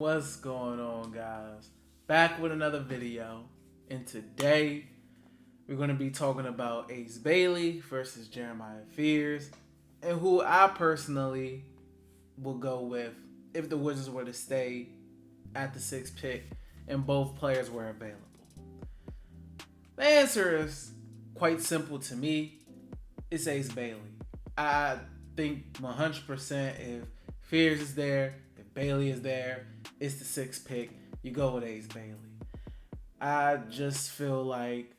What's going on, guys? Back with another video, and today we're going to be talking about Ace Bailey versus Jeremiah Fears, and who I personally will go with if the Wizards were to stay at the sixth pick and both players were available. The answer is quite simple to me. It's Ace Bailey. I think 100% if Fears is there, if Bailey is there, it's the sixth pick. You go with Ace Bailey. I just feel like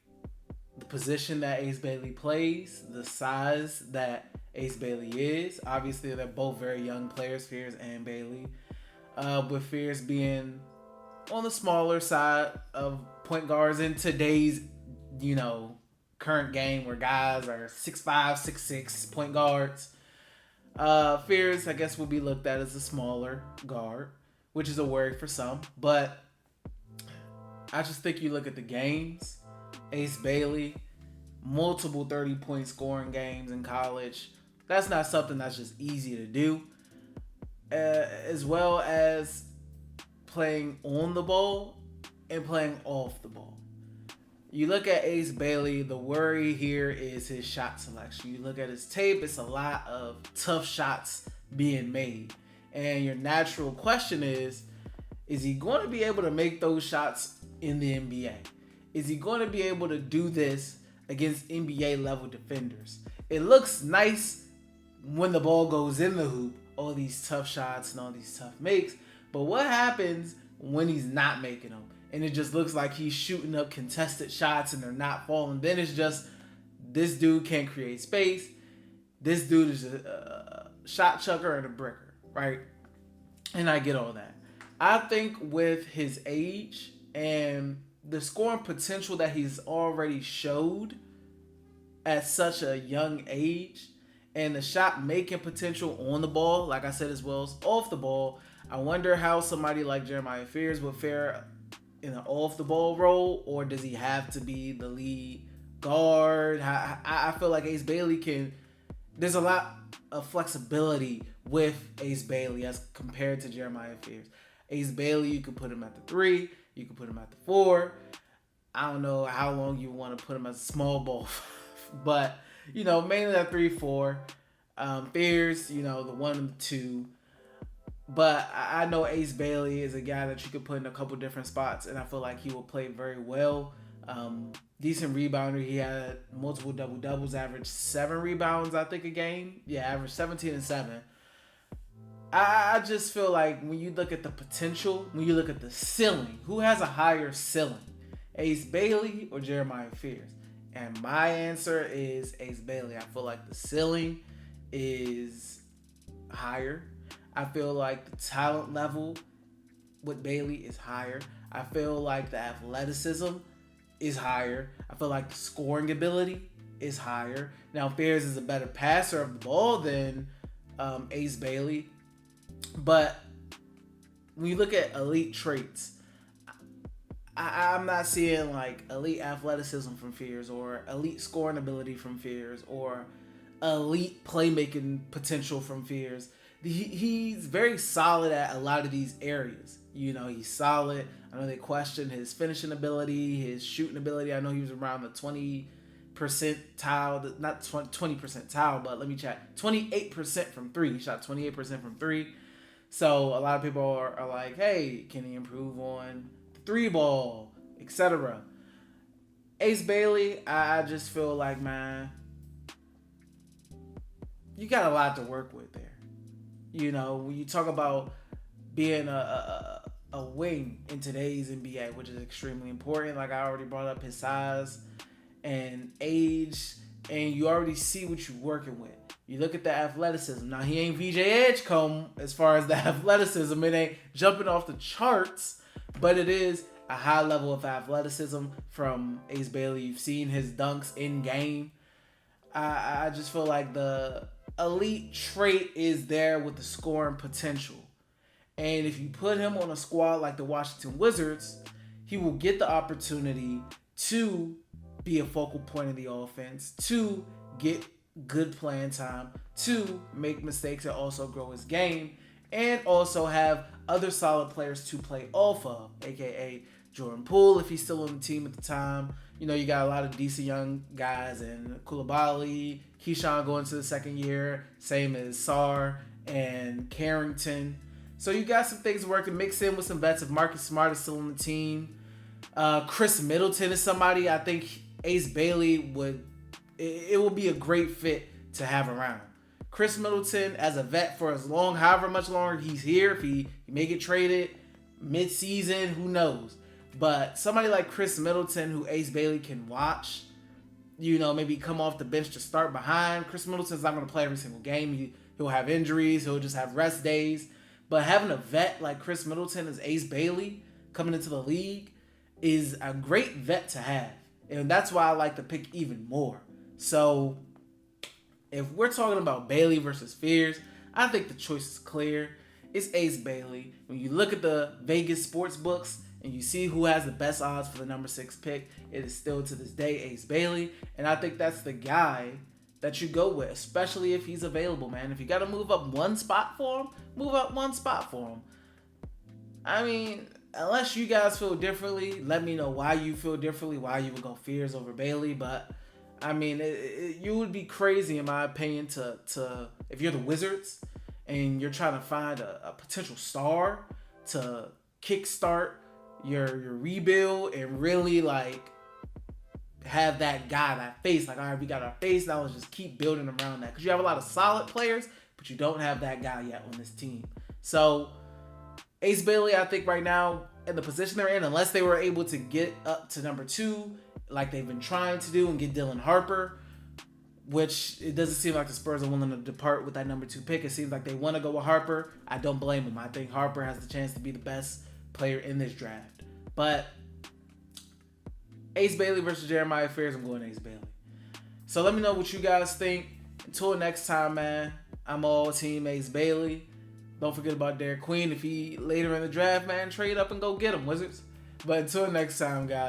the position that Ace Bailey plays, the size that Ace Bailey is. Obviously, they're both very young players, Fears and Bailey. With Fears being on the smaller side of point guards in today's, current game where guys are 6'5", 6'6" point guards. Fears, I guess, will be looked at as a smaller guard, which is a worry for some. But I just think you look at the games. Ace Bailey, multiple 30-point scoring games in college. That's not something that's just easy to do. As well as playing on the ball and playing off the ball. You look at Ace Bailey, the worry here is his shot selection. You look at his tape, it's a lot of tough shots being made. And your natural question is he going to be able to make those shots in the NBA? Is he going to be able to do this against NBA level defenders? It looks nice when the ball goes in the hoop, all these tough shots and all these tough makes. But what happens when he's not making them? And it just looks like he's shooting up contested shots and they're not falling. Then it's just, this dude can't create space. This dude is a shot chucker and a bricker, right? And I get all that. I think with his age and the scoring potential that he's already showed at such a young age, and the shot making potential on the ball, like I said, as well as off the ball, I wonder how somebody like Jeremiah Fears would fare in an off the ball role, or does he have to be the lead guard? I feel like Ace Bailey can. There's a lot of flexibility with Ace Bailey as compared to Jeremiah Fears. Ace Bailey, you could put him at the 3, you could put him at the 4. I don't know how long you want to put him as a small ball, but mainly at 3, 4. Fears, the 1 and the 2. But I know Ace Bailey is a guy that you could put in a couple different spots, and I feel like he will play very well. Decent rebounder. He had multiple double-doubles, averaged 7 rebounds, I think, a game. Yeah, averaged 17 and 7. I just feel like when you look at the potential, when you look at the ceiling, who has a higher ceiling? Ace Bailey or Jeremiah Fears? And my answer is Ace Bailey. I feel like the ceiling is higher. I feel like the talent level with Bailey is higher. I feel like the athleticism is higher. I feel like the scoring ability is higher. Now, Fears is a better passer of the ball than Ace Bailey. But when you look at elite traits, I'm not seeing like elite athleticism from Fears, or elite scoring ability from Fears, or elite playmaking potential from Fears. He's very solid at a lot of these areas. He's solid. I know they questioned his finishing ability, his shooting ability. I know he was around the 20 percentile, not 20 percentile, but let me check. 28% from 3. He shot 28% from 3. So a lot of people are like, hey, can he improve on the 3 ball, etc. Ace Bailey, I just feel like, man, you got a lot to work with there. When you talk about being a wing in today's NBA, which is extremely important, like I already brought up his size and age, and you already see what you're working with. You look at the athleticism. Now, he ain't VJ Edgecombe as far as the athleticism. It ain't jumping off the charts, but it is a high level of athleticism from Ace Bailey. You've seen his dunks in game. I just feel like the elite trait is there with the scoring potential. And if you put him on a squad like the Washington Wizards, he will get the opportunity to be a focal point of the offense, to get good playing time, to make mistakes and also grow his game, and also have other solid players to play off of, aka Jordan Poole if he's still on the team at the time. You know, you got a lot of decent young guys in Koulibaly, Keyshawn going to the second year, same as Sarr and Carrington. So you got some things working. Mix in with some vets. If Marcus Smart is still on the team, Chris Middleton is somebody I think Ace Bailey would. It will be a great fit to have around. Chris Middleton as a vet for as long, however much longer he's here. If he may get traded mid-season, who knows? But somebody like Chris Middleton who Ace Bailey can watch, you know, maybe come off the bench to start behind. Chris Middleton's not going to play every single game. He'll have injuries. He'll just have rest days. But having a vet like Chris Middleton as Ace Bailey coming into the league is a great vet to have. And that's why I like the pick even more. So if we're talking about Bailey versus Fears, I think the choice is clear. It's Ace Bailey. When you look at the Vegas sports books and you see who has the best odds for the number 6 pick, it is still to this day Ace Bailey. And I think that's the guy that you go with, especially if he's available, man. If you got to move up one spot for him, move up one spot for him. I mean, unless you guys feel differently, let me know why you feel differently, why you would go Fears over Bailey. But, I mean, you would be crazy, in my opinion, to if you're the Wizards and you're trying to find a potential star to kickstart your rebuild and really, like, have that guy, that face. Like, all right, we got our face. Now let's just keep building around that. Because you have a lot of solid players, but you don't have that guy yet on this team. So, Ace Bailey, I think right now, in the position they're in, unless they were able to get up to number 2, like they've been trying to do, and get Dylan Harper, which it doesn't seem like the Spurs are willing to depart with that number 2 pick. It seems like they want to go with Harper. I don't blame them. I think Harper has the chance to be the best player in this draft. But Ace Bailey versus Jeremiah Fears, I'm going Ace Bailey. So let me know what you guys think. Until next time, man, I'm all team Ace Bailey. Don't forget about Derek Queen. If he later in the draft, man, trade up and go get him, Wizards. But until next time, guys.